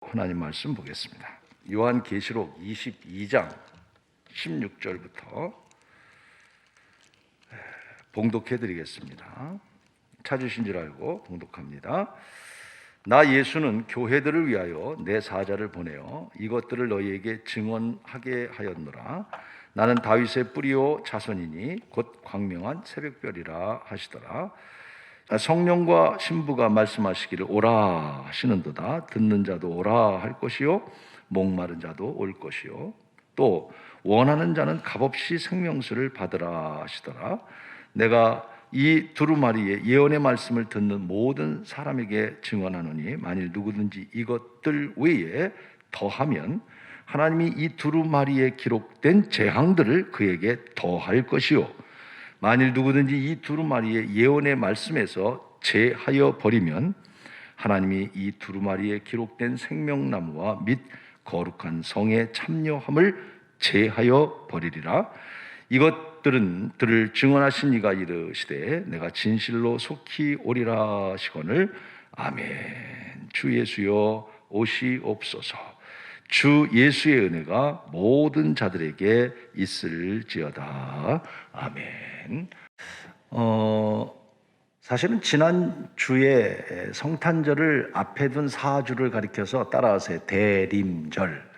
하나님 말씀 보겠습니다. 요한계시록 22장 16절부터 봉독해 드리겠습니다. 찾으신 줄 알고 봉독합니다. 나 예수는 교회들을 위하여 내 사자를 보내어 이것들을 너희에게 증언하게 하였노라. 나는 다윗의 뿌리요 자손이니 곧 광명한 새벽별이라 하시더라. 성령과 신부가 말씀하시기를 오라 하시는도다. 듣는 자도 오라 할 것이요 목마른 자도 올 것이요 또 원하는 자는 값없이 생명수를 받으라 하시더라. 내가 이 두루마리의 예언의 말씀을 듣는 모든 사람에게 증언하노니 만일 누구든지 이것들 외에 더하면 하나님이 이 두루마리에 기록된 재앙들을 그에게 더할 것이요 만일 누구든지 이 두루마리의 예언의 말씀에서 제하여 버리면 하나님이 이 두루마리에 기록된 생명나무와 및 거룩한 성의 참여함을 제하여 버리리라. 이것들은 들을 증언하신 이가 이르시되 내가 진실로 속히 오리라 하시거늘. 아멘. 주 예수여 오시옵소서. 주 예수의 은혜가 모든 자들에게 있을지어다. 아멘. 사실은 지난주에 성탄절을 앞에 둔 사주를 가리켜서 따라서 대림절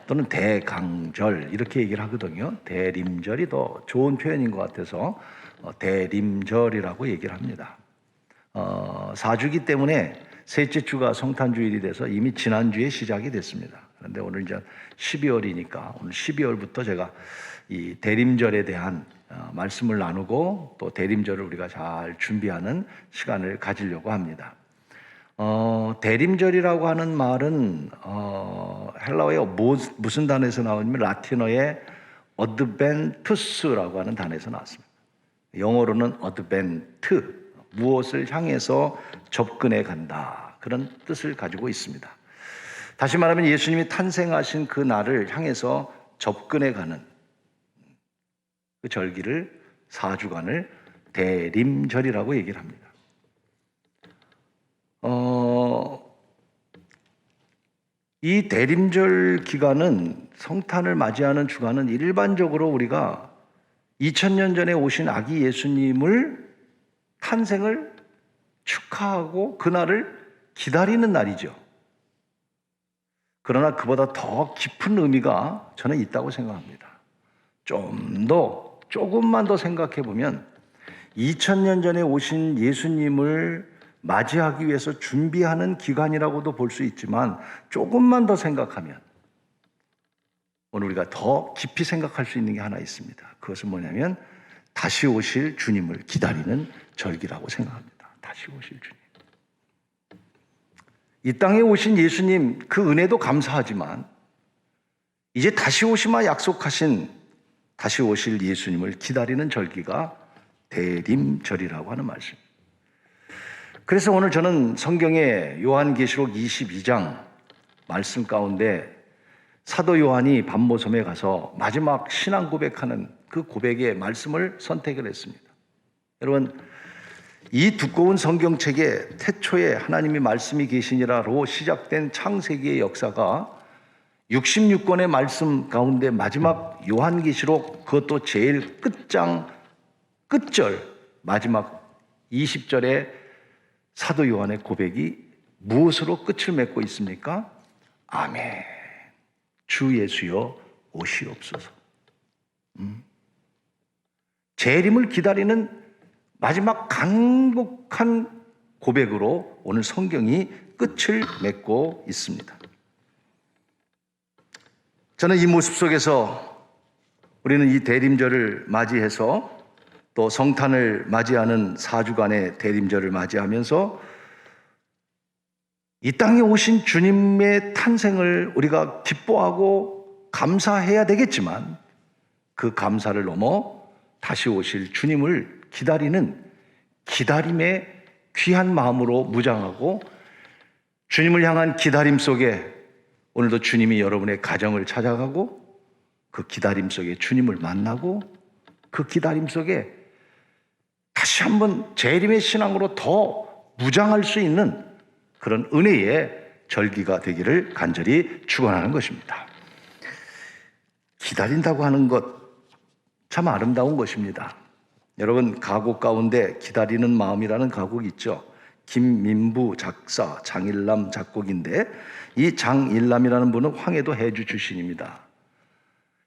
또는 대강절 이렇게 얘기를 하거든요. 대림절이 더 좋은 표현인 것 같아서 대림절이라고 얘기를 합니다. 사주기 때문에 셋째 주가 성탄주일이 돼서 이미 지난주에 시작이 됐습니다. 그런데 오늘 이제 12월이니까 오늘 12월부터 제가 이 대림절에 대한 말씀을 나누고 또 대림절을 우리가 잘 준비하는 시간을 가지려고 합니다. 대림절이라고 하는 말은 헬라어의 무슨 단어에서 나오냐면 라틴어의 어드벤투스라고 하는 단어에서 나왔습니다. 영어로는 어드벤트, 무엇을 향해서 접근해 간다, 그런 뜻을 가지고 있습니다. 다시 말하면 예수님이 탄생하신 그 날을 향해서 접근해 가는 그 절기를, 사주간을 대림절이라고 얘기를 합니다. 이 대림절 기간은, 성탄을 맞이하는 주간은 일반적으로 우리가 2000년 전에 오신 아기 예수님을 탄생을 축하하고 그날을 기다리는 날이죠. 그러나 그보다 더 깊은 의미가 저는 있다고 생각합니다. 조금만 더 생각해 보면 2000년 전에 오신 예수님을 맞이하기 위해서 준비하는 기간이라고도 볼 수 있지만 조금만 더 생각하면 오늘 우리가 더 깊이 생각할 수 있는 게 하나 있습니다. 그것은 뭐냐면 다시 오실 주님을 기다리는 절기라고 생각합니다. 다시 오실 주님. 이 땅에 오신 예수님 그 은혜도 감사하지만 이제 다시 오시마 약속하신 다시 오실 예수님을 기다리는 절기가 대림절이라고 하는 말씀입니다. 그래서 오늘 저는 성경의 요한계시록 22장 말씀 가운데 사도 요한이 반모섬에 가서 마지막 신앙 고백하는 그 고백의 말씀을 선택을 했습니다. 여러분, 이 두꺼운 성경책에 태초에 하나님이 말씀이 계시니라로 시작된 창세기의 역사가 66권의 말씀 가운데 마지막 요한계시록, 그것도 제일 끝장, 끝절, 마지막 20절에 사도 요한의 고백이 무엇으로 끝을 맺고 있습니까? 아멘. 주 예수여 오시옵소서. 재림을 기다리는 마지막 간곡한 고백으로 오늘 성경이 끝을 맺고 있습니다. 저는 이 모습 속에서 우리는 이 대림절을 맞이해서 또 성탄을 맞이하는 4주간의 대림절을 맞이하면서 이 땅에 오신 주님의 탄생을 우리가 기뻐하고 감사해야 되겠지만 그 감사를 넘어 다시 오실 주님을 기다리는 기다림의 귀한 마음으로 무장하고 주님을 향한 기다림 속에 오늘도 주님이 여러분의 가정을 찾아가고 그 기다림 속에 주님을 만나고 그 기다림 속에 다시 한번 재림의 신앙으로 더 무장할 수 있는 그런 은혜의 절기가 되기를 간절히 축원하는 것입니다. 기다린다고 하는 것 참 아름다운 것입니다. 여러분, 가곡 가운데 기다리는 마음이라는 가곡이 있죠. 김민부 작사, 장일남 작곡인데, 이 장일남이라는 분은 황해도 해주 출신입니다.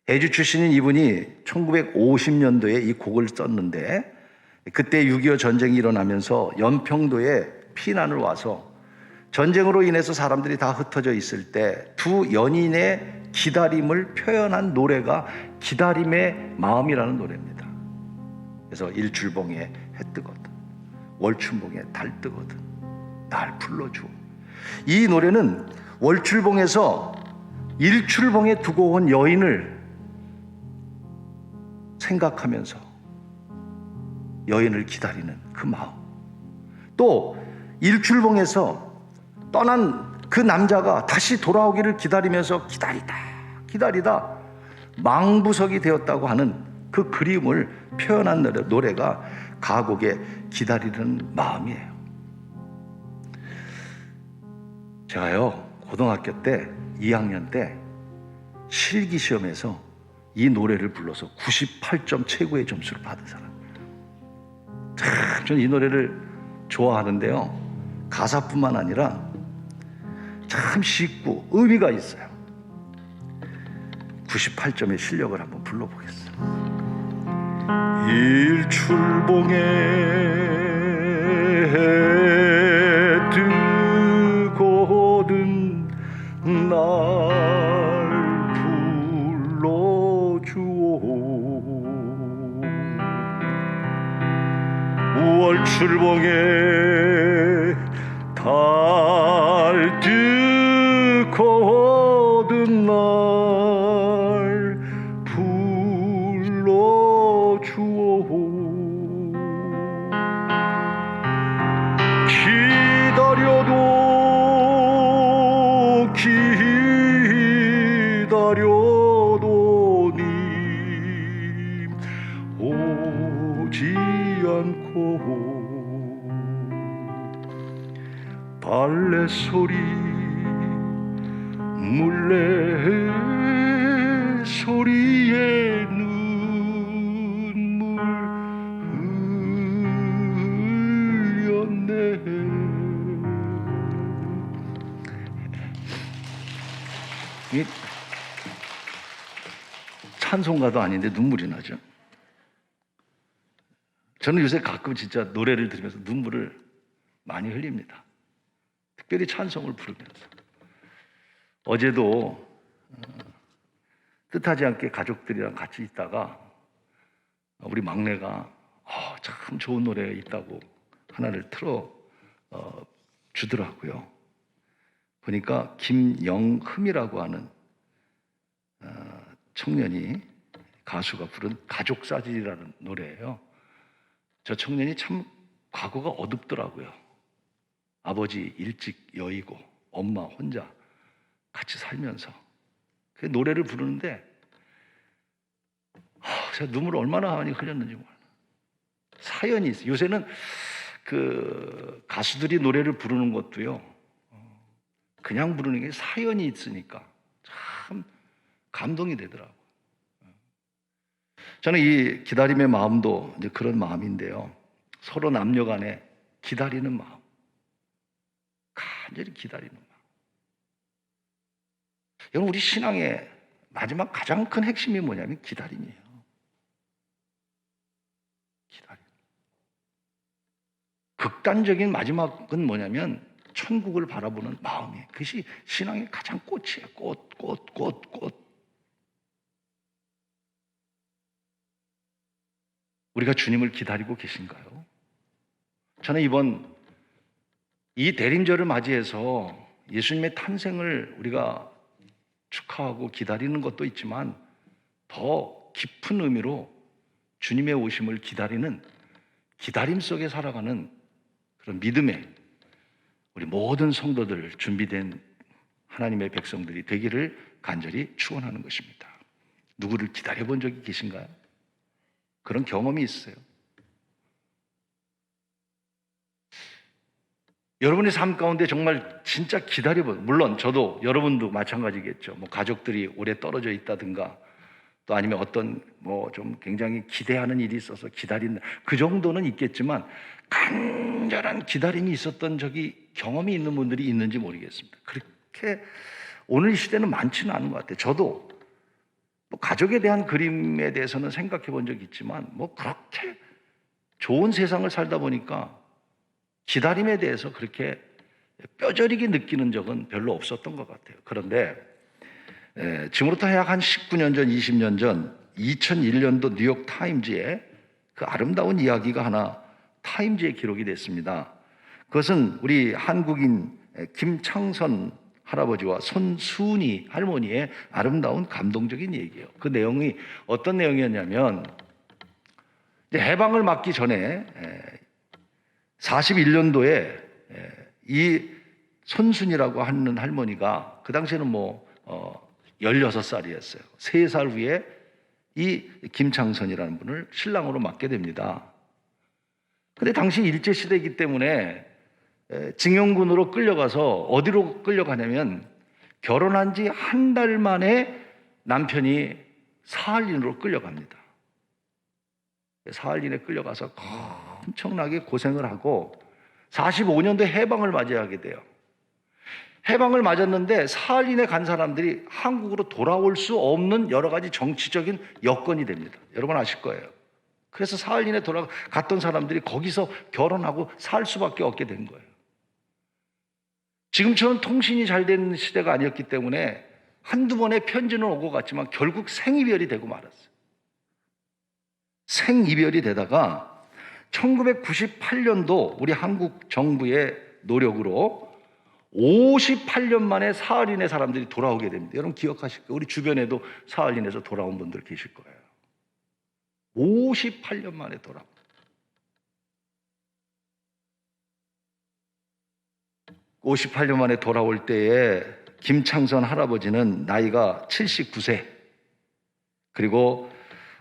해주 출신인 이분이 1950년도에 이 곡을 썼는데, 그때 6.25 전쟁이 일어나면서 연평도에 피난을 와서 전쟁으로 인해서 사람들이 다 흩어져 있을 때 두 연인의 기다림을 표현한 노래가 기다림의 마음이라는 노래입니다. 그래서 일출봉에 해 뜨거든, 월춘봉에 달 뜨거든, 날 불러주오. 이 노래는 월출봉에서 일출봉에 두고 온 여인을 생각하면서 여인을 기다리는 그 마음, 또 일출봉에서 떠난 그 남자가 다시 돌아오기를 기다리면서 기다리다 망부석이 되었다고 하는 그 그리움을 표현한 노래가 가곡의 기다리는 마음이에요. 제가요, 고등학교 때 2학년 때 실기시험에서 이 노래를 불러서 98점 최고의 점수를 받은 사람. 참, 저는 이 노래를 좋아하는데요, 가사뿐만 아니라 참 쉽고 의미가 있어요. 98점의 실력을 한번 불러보겠습니다. 일출봉에 해 뜨거든 날 불러주오. 월출봉에 달 뜨거든 날 불러주오. 기다려도 님 오지 않고 발레 소리 물레 소리에 눈물 흘렸네. 이 찬송가도 아닌데 눈물이 나죠. 저는 요새 가끔 진짜 노래를 들으면서 눈물을 많이 흘립니다. 특별히 찬송을 부르면서. 어제도 뜻하지 않게 가족들이랑 같이 있다가 우리 막내가 참 좋은 노래 있다고 하나를 틀어 주더라고요. 보니까 김영흠이라고 하는 청년이, 가수가 부른 가족사진이라는 노래예요. 저 청년이 참 과거가 어둡더라고요. 아버지 일찍 여의고 엄마 혼자 같이 살면서 그 노래를 부르는데 제가 눈물을 얼마나 많이 흘렸는지 몰라요. 사연이 있어요. 요새는 그 가수들이 노래를 부르는 것도요, 그냥 부르는 게 사연이 있으니까 참 감동이 되더라고요. 저는 이 기다림의 마음도 이제 그런 마음인데요, 서로 남녀 간에 기다리는 마음, 간절히 기다리는 마음. 여러분, 우리 신앙의 마지막 가장 큰 핵심이 뭐냐면 기다림이에요. 기다림. 극단적인 마지막은 뭐냐면 천국을 바라보는 마음이에요. 그것이 신앙의 가장 꽃이에요. 꽃. 우리가 주님을 기다리고 계신가요? 저는 이번 이 대림절을 맞이해서 예수님의 탄생을 우리가 축하하고 기다리는 것도 있지만 더 깊은 의미로 주님의 오심을 기다리는, 기다림 속에 살아가는 그런 믿음의 우리 모든 성도들, 준비된 하나님의 백성들이 되기를 간절히 축원하는 것입니다. 누구를 기다려본 적이 계신가요? 그런 경험이 있어요? 여러분의 삶 가운데 정말 진짜 물론 저도 여러분도 마찬가지겠죠. 뭐 가족들이 오래 떨어져 있다든가 또 아니면 어떤 뭐 좀 굉장히 기대하는 일이 있어서 기다린다. 그 정도는 있겠지만 간절한 기다림이 있었던 경험이 있는 분들이 있는지 모르겠습니다. 그렇게 오늘 이 시대는 많지는 않은 것 같아요. 저도 뭐 가족에 대한 그림에 대해서는 생각해 본 적이 있지만 뭐 그렇게 좋은 세상을 살다 보니까 기다림에 대해서 그렇게 뼈저리게 느끼는 적은 별로 없었던 것 같아요. 그런데 지금부터 약 한 19년 전, 20년 전 2001년도 뉴욕 타임즈에 그 아름다운 이야기가 하나 타임즈에 기록이 됐습니다. 그것은 우리 한국인 김창선 할아버지와 손순이 할머니의 아름다운 감동적인 얘기예요. 그 내용이 어떤 내용이었냐면 해방을 맞기 전에 41년도에 이 손순이라고 하는 할머니가 그 당시에는 16살이었어요. 3살 후에 이 김창선이라는 분을 신랑으로 맞게 됩니다. 근데 당시 일제시대이기 때문에 징용군으로 끌려가서 어디로 끌려가냐면 결혼한 지 한 달 만에 남편이 사할린으로 끌려갑니다. 사할린에 끌려가서 엄청나게 고생을 하고 45년도에 해방을 맞이하게 돼요. 해방을 맞았는데 사할린에 간 사람들이 한국으로 돌아올 수 없는 여러 가지 정치적인 여건이 됩니다. 여러분 아실 거예요. 그래서 사할린에 갔던 사람들이 거기서 결혼하고 살 수밖에 없게 된 거예요. 지금처럼 통신이 잘 된 시대가 아니었기 때문에 한두 번의 편지는 오고 갔지만 결국 생이별이 되고 말았어요. 생이별이 되다가 1998년도 우리 한국 정부의 노력으로 58년 만에 사할린의 사람들이 돌아오게 됩니다. 여러분 기억하실 거예요. 우리 주변에도 사할린에서 돌아온 분들 계실 거예요. 58년 만에 돌아옵니다. 58년 만에 돌아올 때에 김창선 할아버지는 나이가 79세, 그리고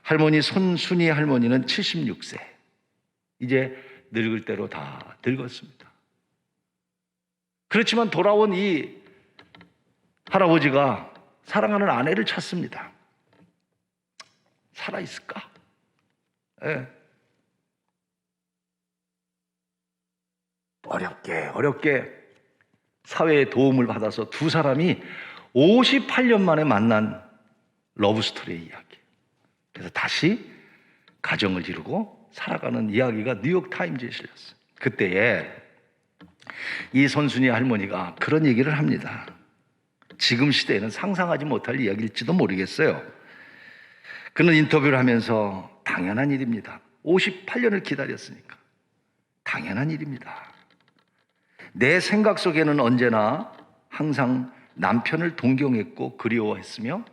할머니 손순이 할머니는 76세. 이제 늙을 대로 다 늙었습니다. 그렇지만 돌아온 이 할아버지가 사랑하는 아내를 찾습니다. 살아있을까? 네. 어렵게 사회의 도움을 받아서 두 사람이 58년 만에 만난 러브스토리의 이야기. 그래서 다시 가정을 이루고 살아가는 이야기가 뉴욕타임즈에 실렸어요. 그때에 이 손순이 할머니가 그런 얘기를 합니다. 지금 시대에는 상상하지 못할 이야기일지도 모르겠어요. 그는 인터뷰를 하면서 당연한 일입니다. 58년을 기다렸으니까 당연한 일입니다. 내 생각 속에는 언제나 항상 남편을 동경했고 그리워했으며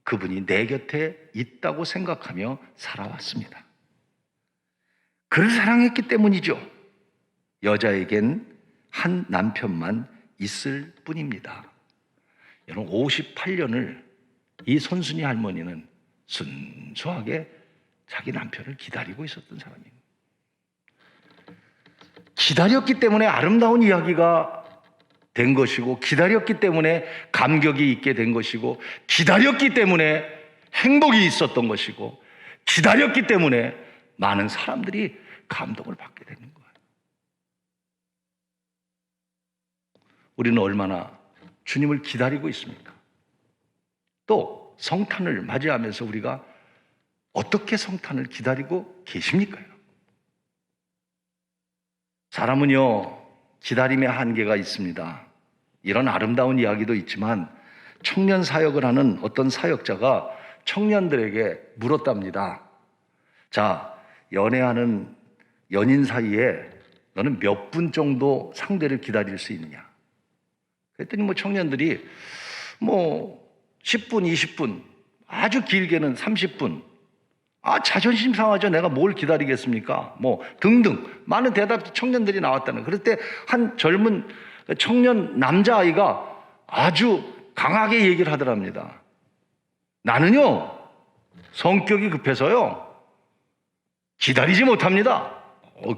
그분이 내 곁에 있다고 생각하며 살아왔습니다. 그를 사랑했기 때문이죠. 여자에겐 한 남편만 있을 뿐입니다. 여러분 58년을 이 손순이 할머니는 순수하게 자기 남편을 기다리고 있었던 사람입니다. 기다렸기 때문에 아름다운 이야기가 된 것이고, 기다렸기 때문에 감격이 있게 된 것이고, 기다렸기 때문에 행복이 있었던 것이고, 기다렸기 때문에 많은 사람들이 감동을 받게 되는 거예요. 우리는 얼마나 주님을 기다리고 있습니까? 또 성탄을 맞이하면서 우리가 어떻게 성탄을 기다리고 계십니까? 사람은요, 기다림의 한계가 있습니다. 이런 아름다운 이야기도 있지만 청년 사역을 하는 어떤 사역자가 청년들에게 물었답니다. 자, 연애하는 연인 사이에 너는 몇 분 정도 상대를 기다릴 수 있느냐? 그랬더니 청년들이 10분, 20분, 아주 길게는 30분. 자존심 상하죠. 내가 뭘 기다리겠습니까? 등등 많은 대답 청년들이 나왔다는. 그럴 때 한 젊은 청년 남자아이가 아주 강하게 얘기를 하더랍니다. 나는요, 성격이 급해서요, 기다리지 못합니다.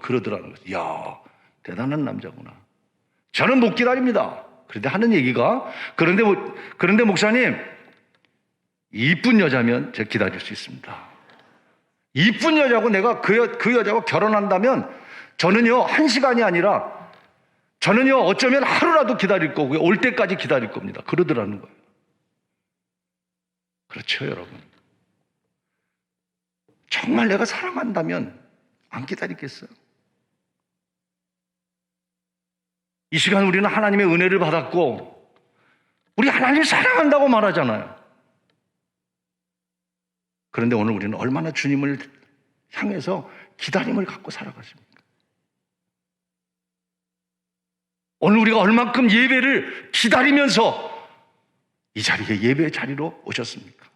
그러더라는 거죠. 이야, 대단한 남자구나. 저는 못 기다립니다. 그런데 하는 얘기가, 그런데 목사님, 이쁜 여자면 제가 기다릴 수 있습니다. 이쁜 여자고 내가 그 여자와 결혼한다면 저는요, 1시간이 아니라 저는요, 어쩌면 하루라도 기다릴 거고요, 올 때까지 기다릴 겁니다. 그러더라는 거예요. 그렇죠, 여러분. 정말 내가 사랑한다면 안 기다리겠어요? 이 시간 우리는 하나님의 은혜를 받았고 우리 하나님 사랑한다고 말하잖아요. 그런데 오늘 우리는 얼마나 주님을 향해서 기다림을 갖고 살아가십니까? 오늘 우리가 얼만큼 예배를 기다리면서 이 자리에, 예배의 자리로 오셨습니까?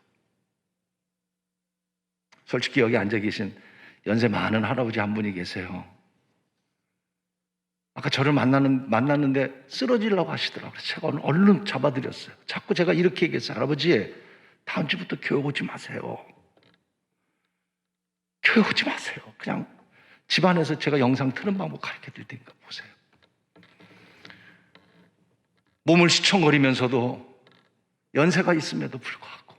솔직히 여기 앉아 계신 연세 많은 할아버지 한 분이 계세요. 아까 저를 만났는데 쓰러지려고 하시더라고요. 제가 얼른 잡아드렸어요. 자꾸 제가 이렇게 얘기했어요. 할아버지, 다음 주부터 교회 오지 마세요. 교회 오지 마세요. 그냥 집안에서 제가 영상 트는 방법 가르쳐 드릴 테니까 보세요. 몸을 시청거리면서도 연세가 있음에도 불구하고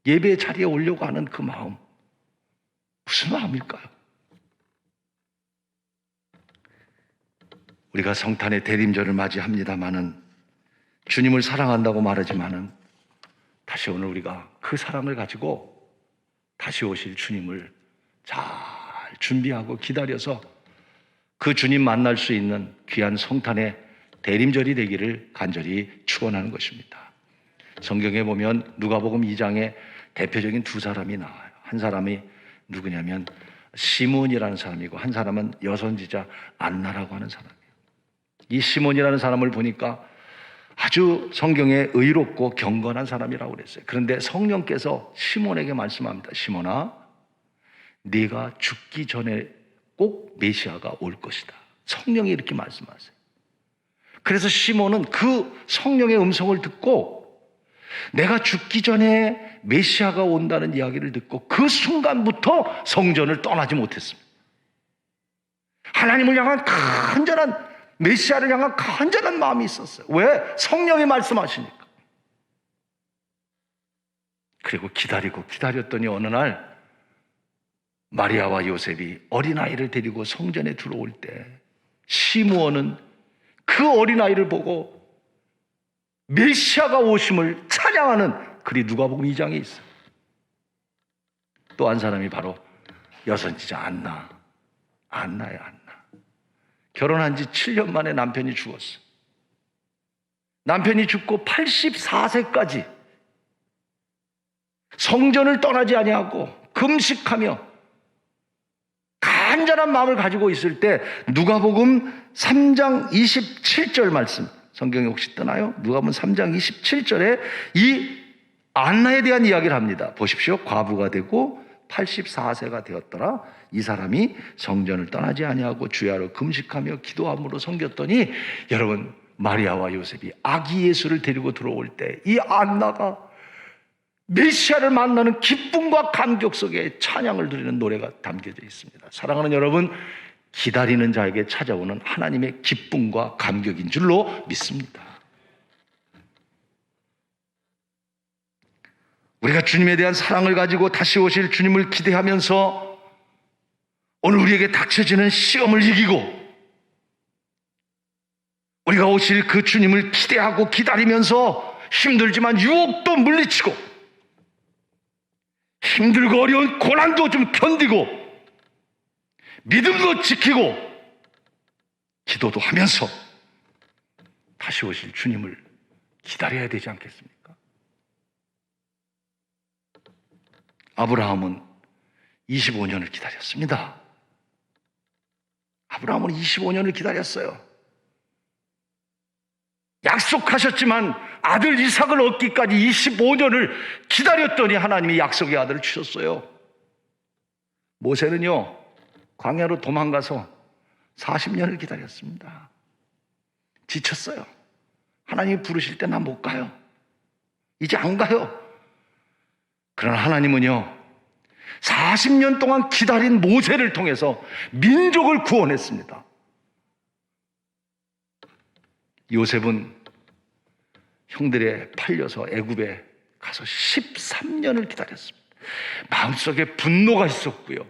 예배의 자리에 오려고 하는 그 마음, 무슨 마음일까요? 우리가 성탄의 대림절을 맞이합니다마는, 주님을 사랑한다고 말하지만은 다시 오늘 우리가 그 사랑을 가지고 다시 오실 주님을 잘 준비하고 기다려서 그 주님 만날 수 있는 귀한 성탄의 대림절이 되기를 간절히 축원하는 것입니다. 성경에 보면 누가복음 2장에 대표적인 두 사람이 나와요. 한 사람이 누구냐면 시몬이라는 사람이고, 한 사람은 여선지자 안나라고 하는 사람이에요. 이 시몬이라는 사람을 보니까 아주 성경에 의롭고 경건한 사람이라고 그랬어요. 그런데 성령께서 시몬에게 말씀합니다. 시몬아, 네가 죽기 전에 꼭 메시아가 올 것이다. 성령이 이렇게 말씀하세요. 그래서 시몬은 그 성령의 음성을 듣고 내가 죽기 전에 메시아가 온다는 이야기를 듣고 그 순간부터 성전을 떠나지 못했습니다. 하나님을 향한 간절한, 메시아를 향한 간절한 마음이 있었어요. 왜? 성령이 말씀하시니까. 그리고 기다렸더니 어느 날 마리아와 요셉이 어린아이를 데리고 성전에 들어올 때 시므온은 그 어린아이를 보고 메시아가 오심을 찬양하는 글이 누가복음 2장에 있어요. 또 한 사람이 바로 여선지자 안나예요. 안나. 결혼한 지 7년 만에 남편이 죽었어요. 남편이 죽고 84세까지 성전을 떠나지 아니하고 금식하며 간절한 마음을 가지고 있을 때 누가복음 3장 27절 말씀, 성경에 혹시 뜨나요? 누가복음 3장 27절에 이 안나에 대한 이야기를 합니다. 보십시오. 과부가 되고 84세가 되었더라. 이 사람이 성전을 떠나지 아니하고 주야로 금식하며 기도함으로 섬겼더니, 여러분, 마리아와 요셉이 아기 예수를 데리고 들어올 때 이 안나가 메시아를 만나는 기쁨과 감격 속에 찬양을 드리는 노래가 담겨져 있습니다. 사랑하는 여러분, 기다리는 자에게 찾아오는 하나님의 기쁨과 감격인 줄로 믿습니다. 우리가 주님에 대한 사랑을 가지고 다시 오실 주님을 기대하면서 오늘 우리에게 닥쳐지는 시험을 이기고 우리가 오실 그 주님을 기대하고 기다리면서 힘들지만 유혹도 물리치고 힘들고 어려운 고난도 좀 견디고 믿음도 지키고 기도도 하면서 다시 오실 주님을 기다려야 되지 않겠습니까? 아브라함은 25년을 기다렸습니다. 아브라함은 25년을 기다렸어요. 약속하셨지만 아들 이삭을 얻기까지 25년을 기다렸더니 하나님이 약속의 아들을 주셨어요. 모세는요, 광야로 도망가서 40년을 기다렸습니다. 지쳤어요. 하나님이 부르실 때 난 못 가요. 이제 안 가요. 그러나 하나님은요, 40년 동안 기다린 모세를 통해서 민족을 구원했습니다. 요셉은 형들에 팔려서 애굽에 가서 13년을 기다렸습니다. 마음속에 분노가 있었고요,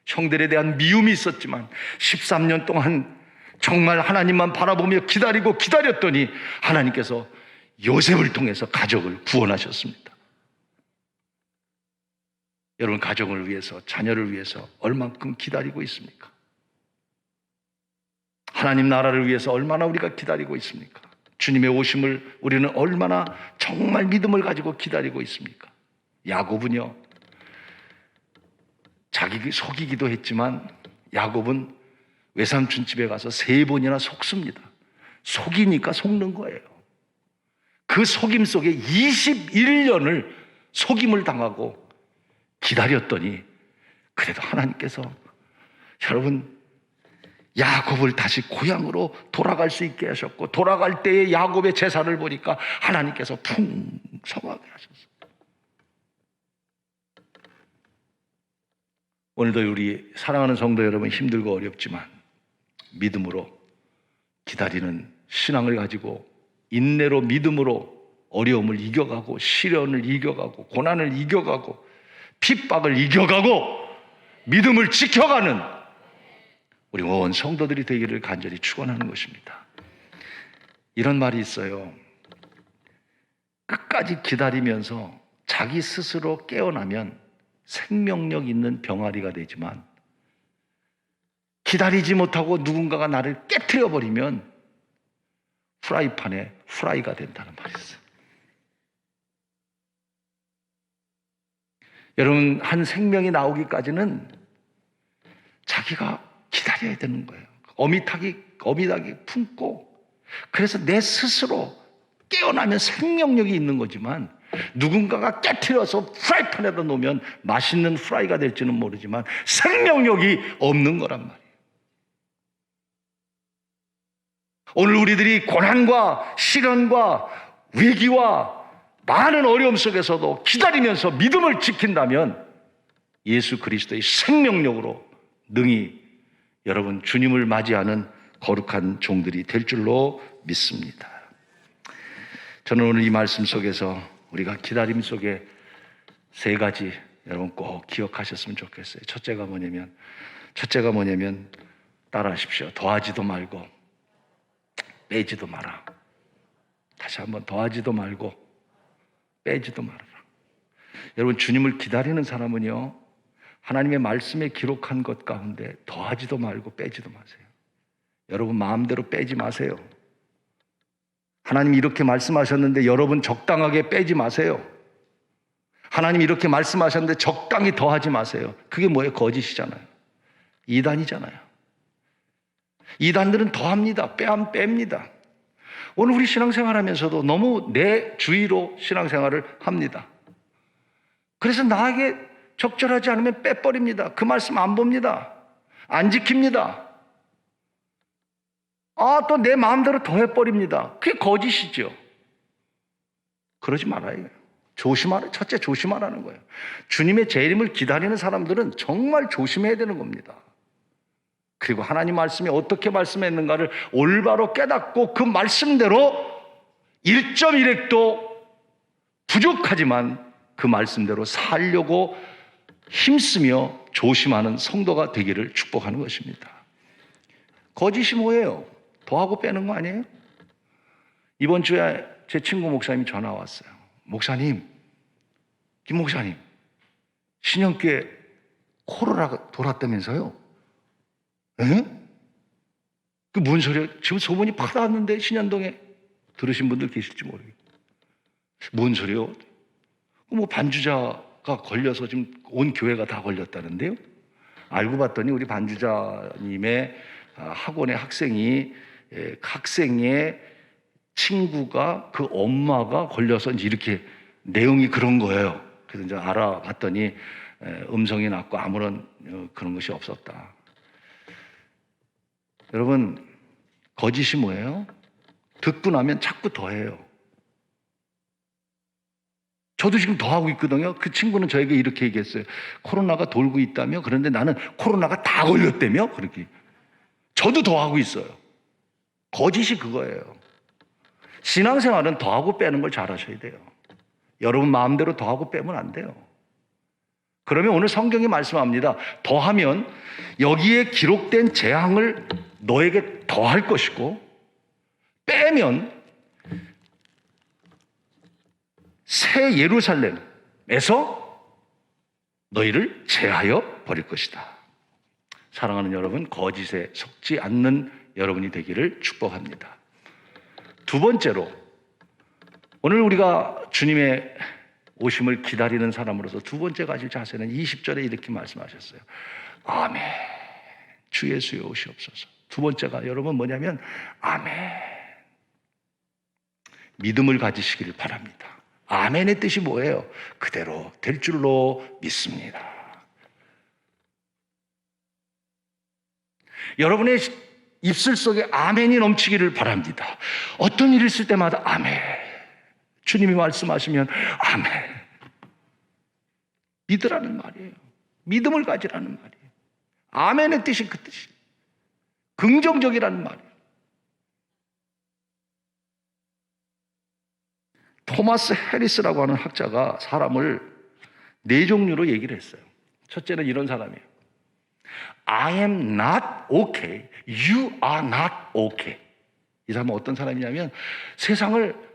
형들에 대한 미움이 있었지만 13년 동안 정말 하나님만 바라보며 기다렸더니 하나님께서 요셉을 통해서 가족을 구원하셨습니다. 여러분, 가정을 위해서, 자녀를 위해서 얼만큼 기다리고 있습니까? 하나님 나라를 위해서 얼마나 우리가 기다리고 있습니까? 주님의 오심을 우리는 얼마나 정말 믿음을 가지고 기다리고 있습니까? 야곱은요, 자기 속이기도 했지만 야곱은 외삼촌 집에 가서 3번이나 속습니다. 속이니까 속는 거예요. 그 속임 속에 21년을 속임을 당하고 기다렸더니 그래도 하나님께서, 여러분, 야곱을 다시 고향으로 돌아갈 수 있게 하셨고, 돌아갈 때의 야곱의 제사를 보니까 하나님께서 풍성하게 하셨어요. 오늘도 우리 사랑하는 성도 여러분, 힘들고 어렵지만 믿음으로 기다리는 신앙을 가지고 인내로, 믿음으로 어려움을 이겨가고, 시련을 이겨가고, 고난을 이겨가고, 핍박을 이겨가고, 믿음을 지켜가는 우리 온 성도들이 되기를 간절히 축원하는 것입니다. 이런 말이 있어요. 끝까지 기다리면서 자기 스스로 깨어나면 생명력 있는 병아리가 되지만, 기다리지 못하고 누군가가 나를 깨트려 버리면 프라이팬에 프라이가 된다는 말이 있어요. 여러분, 한 생명이 나오기까지는 자기가 기다려야 되는 거예요. 어미닭이 품고, 그래서 내 스스로 깨어나면 생명력이 있는 거지만, 누군가가 깨트려서 프라이팬에다 놓으면 맛있는 프라이가 될지는 모르지만 생명력이 없는 거란 말이에요. 오늘 우리들이 고난과 시련과 위기와 많은 어려움 속에서도 기다리면서 믿음을 지킨다면 예수 그리스도의 생명력으로 능히 여러분 주님을 맞이하는 거룩한 종들이 될 줄로 믿습니다. 저는 오늘 이 말씀 속에서 우리가 기다림 속에 3가지 여러분 꼭 기억하셨으면 좋겠어요. 첫째가 뭐냐면 따라하십시오. 더하지도 말고 빼지도 마라. 다시 한번, 더하지도 말고 빼지도 말아라. 여러분, 주님을 기다리는 사람은요, 하나님의 말씀에 기록한 것 가운데 더하지도 말고 빼지도 마세요. 여러분 마음대로 빼지 마세요. 하나님이 이렇게 말씀하셨는데 여러분 적당하게 빼지 마세요. 하나님이 이렇게 말씀하셨는데 적당히 더하지 마세요. 그게 뭐예요? 거짓이잖아요. 이단이잖아요. 이단들은 더합니다. 뺍니다. 오늘 우리 신앙생활 하면서도 너무 내 주의로 신앙생활을 합니다. 그래서 나에게 적절하지 않으면 빼버립니다. 그 말씀 안 봅니다. 안 지킵니다. 또 내 마음대로 더해버립니다. 그게 거짓이죠. 그러지 말아요. 첫째 조심하라는 거예요. 주님의 재림을 기다리는 사람들은 정말 조심해야 되는 겁니다. 그리고 하나님 말씀이 어떻게 말씀했는가를 올바로 깨닫고 그 말씀대로 1.1획도 부족하지만 그 말씀대로 살려고 힘쓰며 조심하는 성도가 되기를 축복하는 것입니다. 거짓이 뭐예요? 더하고 빼는 거 아니에요? 이번 주에 제 친구 목사님이 전화 왔어요. 목사님, 김 목사님, 신년께 코로나가 돌았다면서요? 에? 그 뭔 소리야? 지금 소문이 팍 났는데 신현동에. 들으신 분들 계실지 모르겠어요. 뭔 소리요? 뭐 반주자가 걸려서 지금 온 교회가 다 걸렸다는데요. 알고 봤더니 우리 반주자님의 학원의 학생의 친구가 그 엄마가 걸려서 이제 이렇게 내용이 그런 거예요. 그래서 이제 알아봤더니 음성이 났고 아무런 그런 것이 없었다. 여러분, 거짓이 뭐예요? 듣고 나면 자꾸 더해요. 저도 지금 더하고 있거든요. 그 친구는 저에게 이렇게 얘기했어요. 코로나가 돌고 있다며? 그런데 나는 코로나가 다 걸렸다며? 그렇게. 저도 더하고 있어요. 거짓이 그거예요. 신앙생활은 더하고 빼는 걸 잘하셔야 돼요. 여러분 마음대로 더하고 빼면 안 돼요. 그러면 오늘 성경이 말씀합니다. 더하면 여기에 기록된 재앙을 너에게 더할 것이고, 빼면 새 예루살렘에서 너희를 제하여 버릴 것이다. 사랑하는 여러분, 거짓에 속지 않는 여러분이 되기를 축복합니다. 두 번째로, 오늘 우리가 주님의 오심을 기다리는 사람으로서 두 번째 가질 자세는 20절에 이렇게 말씀하셨어요. 아멘. 주 예수의 오시옵소서. 두 번째가 여러분 뭐냐면 아멘. 믿음을 가지시기를 바랍니다. 아멘의 뜻이 뭐예요? 그대로 될 줄로 믿습니다. 여러분의 입술 속에 아멘이 넘치기를 바랍니다. 어떤 일이 있을 때마다 아멘. 주님이 말씀하시면 아멘. 믿으라는 말이에요. 믿음을 가지라는 말이에요. 아멘의 뜻이 그 뜻이에요. 긍정적이라는 말이에요. 토마스 해리스라고 하는 학자가 사람을 네 종류로 얘기를 했어요. 첫째는 이런 사람이에요. I am not okay. You are not okay. 이 사람은 어떤 사람이냐면 세상을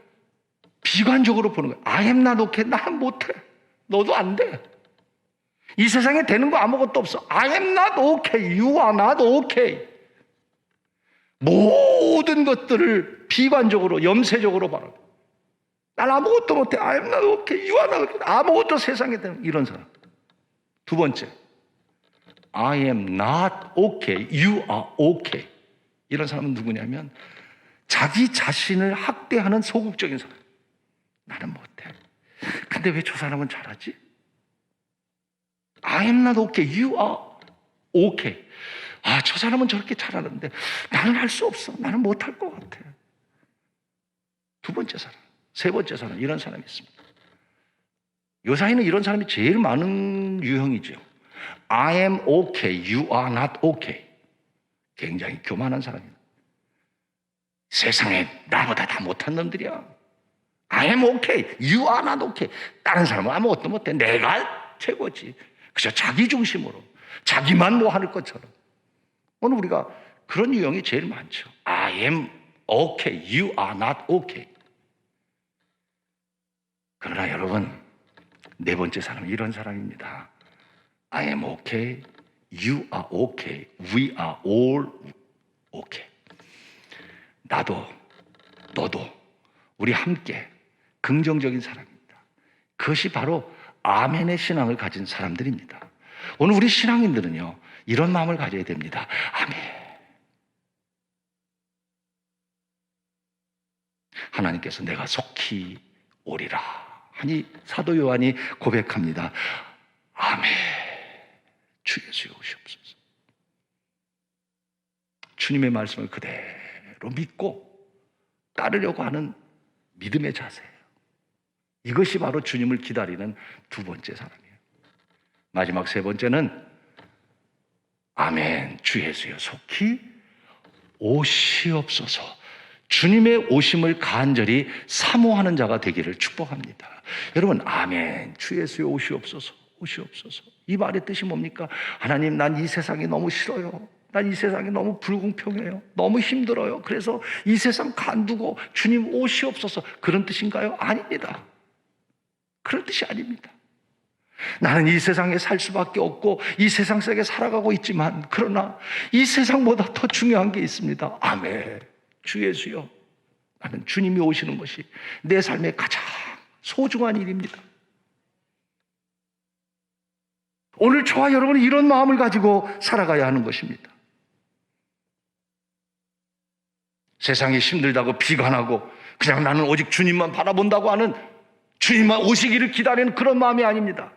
비관적으로 보는 거예요. I am not okay. 나는 못해. 너도 안 돼. 이 세상에 되는 거 아무것도 없어. I am not okay. You are not okay. 모든 것들을 비관적으로, 염세적으로 바라봐. 난 아무것도 못해. I am not okay. You are not okay. 아무것도 세상에 되는 이런 사람. 두 번째, I am not okay. You are okay. 이런 사람은 누구냐면 자기 자신을 학대하는 소극적인 사람. 나는 못해. 근데 왜 저 사람은 잘하지? I am not okay. You are okay. 아, 저 사람은 저렇게 잘하는데 나는 할 수 없어. 나는 못할 것 같아. 두 번째 사람. 세 번째 사람. 이런 사람이 있습니다. 요사이는 이런 사람이 제일 많은 유형이죠. I am okay. You are not okay. 굉장히 교만한 사람입니다. 세상에 나보다 다 못한 놈들이야. I am okay. You are not okay. 다른 사람은 아무것도 못해. 내가 최고지. 그저 자기 중심으로 자기만 뭐 하는 것처럼. 오늘 우리가 그런 유형이 제일 많죠. I am okay. You are not okay. 그러나 여러분, 네 번째 사람은 이런 사람입니다. I am okay. You are okay. We are all okay. 나도 너도 우리 함께 긍정적인 사람입니다. 그것이 바로 아멘의 신앙을 가진 사람들입니다. 오늘 우리 신앙인들은요, 이런 마음을 가져야 됩니다. 아멘. 하나님께서 내가 속히 오리라 하니 사도 요한이 고백합니다. 아멘. 주 예수여 오시옵소서. 주님의 말씀을 그대로 믿고 따르려고 하는 믿음의 자세예요. 이것이 바로 주님을 기다리는 두 번째 사람이에요. 마지막 세 번째는 아멘. 주 예수여 속히 오시옵소서. 주님의 오심을 간절히 사모하는 자가 되기를 축복합니다. 여러분, 아멘. 주 예수여 오시옵소서. 오시옵소서. 이 말의 뜻이 뭡니까? 하나님, 난 이 세상이 너무 싫어요. 난 이 세상이 너무 불공평해요. 너무 힘들어요. 그래서 이 세상 간두고 주님 오시옵소서. 그런 뜻인가요? 아닙니다. 그런 뜻이 아닙니다. 나는 이 세상에 살 수밖에 없고 이 세상 속에 살아가고 있지만, 그러나 이 세상보다 더 중요한 게 있습니다. 아멘. 주 예수여, 나는 주님이 오시는 것이 내 삶의 가장 소중한 일입니다. 오늘 저와 여러분은 이런 마음을 가지고 살아가야 하는 것입니다. 세상이 힘들다고 비관하고 그냥 나는 오직 주님만 바라본다고 하는, 주님만 오시기를 기다리는 그런 마음이 아닙니다.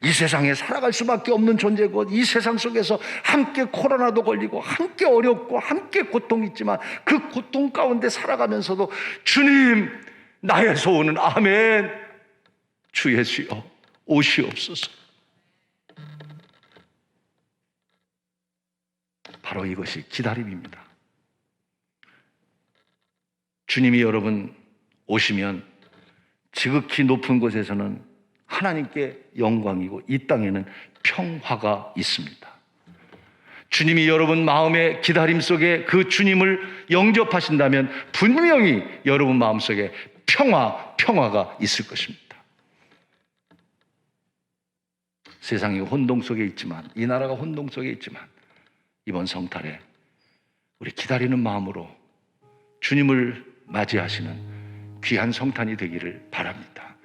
이 세상에 살아갈 수밖에 없는 존재고, 이 세상 속에서 함께 코로나도 걸리고 함께 어렵고 함께 고통이 있지만 그 고통 가운데 살아가면서도 주님, 나의 소원은 아멘. 주 예수여 오시옵소서. 바로 이것이 기다림입니다. 주님이 여러분 오시면 지극히 높은 곳에서는 하나님께 영광이고 이 땅에는 평화가 있습니다. 주님이 여러분 마음의 기다림 속에 그 주님을 영접하신다면 분명히 여러분 마음속에 평화가 있을 것입니다. 세상이 혼동 속에 있지만, 이 나라가 혼동 속에 있지만 이번 성탄에 우리 기다리는 마음으로 주님을 맞이하시는 귀한 성탄이 되기를 바랍니다.